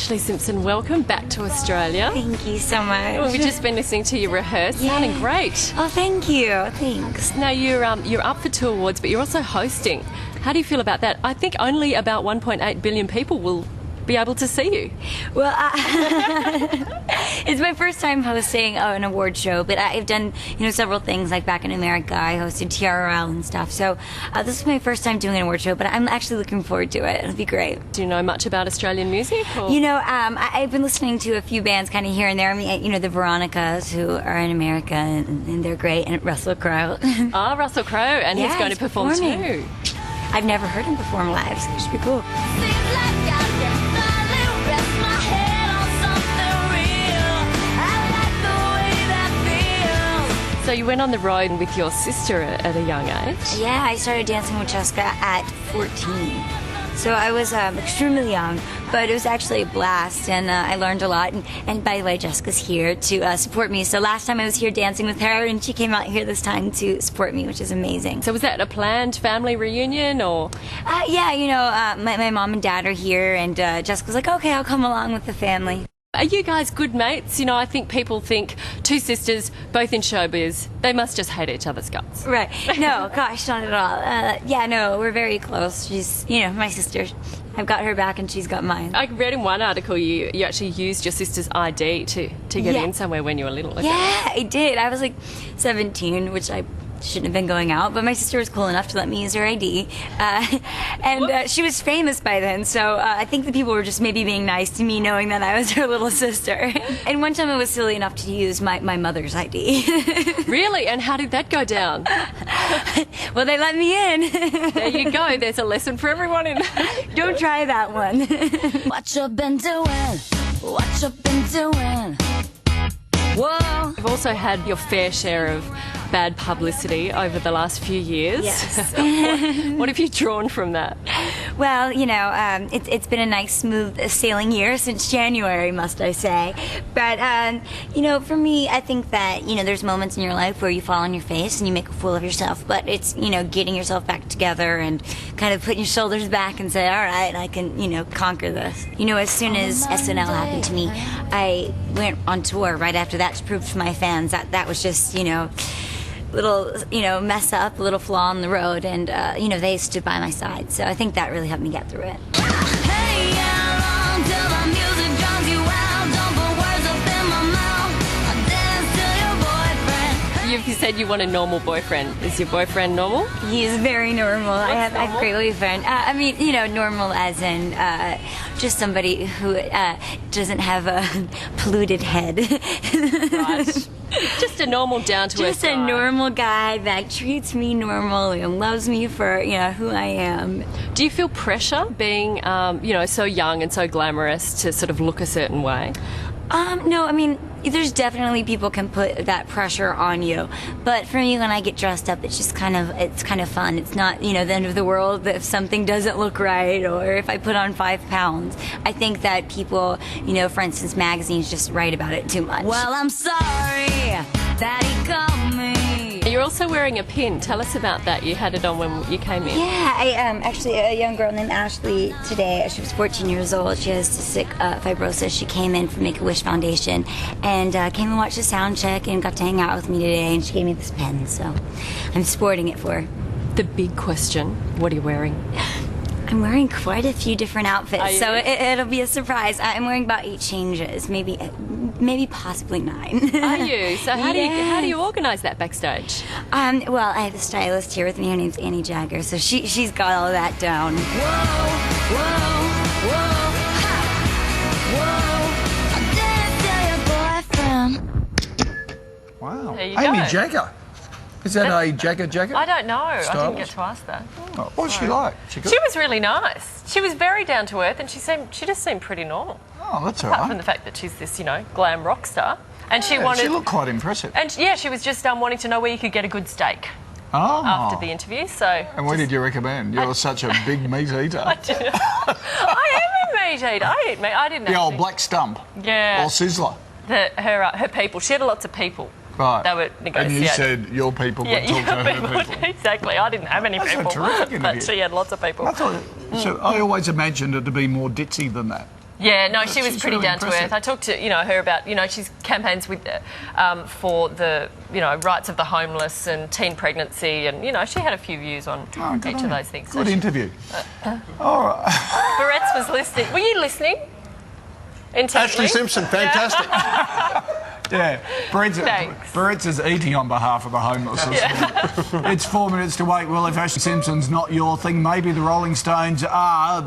Ashlee Simpson, welcome back to Australia. Thank you so much. Well, we've just been listening to you rehearse. Yeah. Sounding great. Oh, thank you. Thanks. Now, you're up for 2 awards, but you're also hosting. How do you feel about that? I think only about 1.8 billion people will be able to see you. Well, it's my first time hosting an award show, but I've done, several things. Like back in America, I hosted TRL and stuff. So this is my first time doing an award show, but I'm actually looking forward to it. It'll be great. Do you know much about Australian music? Or? I've been listening to a few bands kind of here and there. I mean, the Veronicas, who are in America, and they're great, and Russell Crowe. Russell Crowe, and he's going to perform too. I've never heard him perform live, so it should be cool. So you went on the road with your sister at a young age? Yeah, I started dancing with Jessica at 14. So I was extremely young, but it was actually a blast, and I learned a lot. And by the way, Jessica's here to support me. So last time I was here dancing with her, and she came out here this time to support me, which is amazing. So was that a planned family reunion, or? Yeah, my mom and dad are here, and Jessica's like, okay, I'll come along with the family. Are you guys good mates? I think people think 2 sisters, both in showbiz, they must just hate each other's guts. Right. No, gosh, not at all. We're very close. She's, my sister. I've got her back and she's got mine. I read in one article you actually used your sister's ID to get in somewhere when you were little. Yeah, I did. I was like 17, which I shouldn't have been going out, but my sister was cool enough to let me use her ID, and she was famous by then, so I think the people were just maybe being nice to me, knowing that I was her little sister. And one time I was silly enough to use my mother's ID. Really? And how did that go down? Well, they let me in. There you go. There's a lesson for everyone in. Don't try that one. What you been doing? What you been doing? Whoa. You've also had your fair share of bad publicity over the last few years. Yes. What have you drawn from that? Well, it's been a nice, smooth sailing year since January, must I say. But, for me, I think that, there's moments in your life where you fall on your face and you make a fool of yourself. But it's, getting yourself back together and kind of putting your shoulders back and say, all right, I can, conquer this. As soon as SNL happened to me, I went on tour right after that to prove to my fans that that was just, little, mess up, a little flaw on the road, and, they stood by my side. So I think that really helped me get through it. Hey, how long till the music drowns you out? Don't put words up in my mouth. I dance to your boyfriend. You've said you want a normal boyfriend. Is your boyfriend normal? He's very normal. I have a great boyfriend. Normal as in just somebody who doesn't have a polluted head. Right. Just a normal, down-to-earth guy. Just a normal guy that treats me normal and loves me for, who I am. Do you feel pressure being, so young and so glamorous to sort of look a certain way? No, there's definitely people can put that pressure on you. But for me, when I get dressed up, it's just kind of fun. It's not, the end of the world if something doesn't look right or if I put on 5 pounds. I think that people, for instance, magazines just write about it too much. Well, I'm sorry that he called me. You're also wearing a pin. Tell us about that. You had it on when you came in. Yeah, I actually a young girl named Ashlee today. She was 14 years old. She has cystic fibrosis. She came in from Make-A-Wish Foundation and came and watched the sound check and got to hang out with me today. And she gave me this pen, so I'm sporting it for her. The big question: what are you wearing? I'm wearing quite a few different outfits, so it'll be a surprise. I'm wearing about 8 changes, maybe possibly 9. Are you? So how do you organise that backstage? Well, I have a stylist here with me. Her name's Annie Jagger, so she's got all that down. Whoa, whoa, whoa, ha, whoa. I dance to your boyfriend. Wow. There you Amy go. Jagger. Is that a jacket? I don't know. Stylist? I didn't get to ask that. Oh, what's she like? She was really nice. She was very down to earth, and she just seemed pretty normal. Oh, that's all Apart right. from the fact that she's this, glam rock star, and She looked quite impressive. And she was just wanting to know where you could get a good steak after the interview. So. And where did you recommend? You're such a big meat eater. I am a meat eater. I eat meat. I didn't. The old black stump. Yeah. Or sizzler. Her people. She had lots of people. Right. They were negotiating. And you said your people would talk to her people. Exactly. I didn't have any people. That's a terrific interview. But she had lots of people. So I always imagined it to be more ditzy than that. Yeah, no, she was She's pretty really down to impressive. earth. I talked to her about she's campaigns with for the rights of the homeless and teen pregnancy, and she had a few views on Good each on of you. those things. Good So interview. All right. Barrett's was listening. Were you listening? Intently? Ashlee Simpson, fantastic. Yeah, Thanks. Barrett's is eating on behalf of the homeless. It's 4 minutes to wait. Well, if Ashlee Simpson's not your thing, maybe the Rolling Stones are.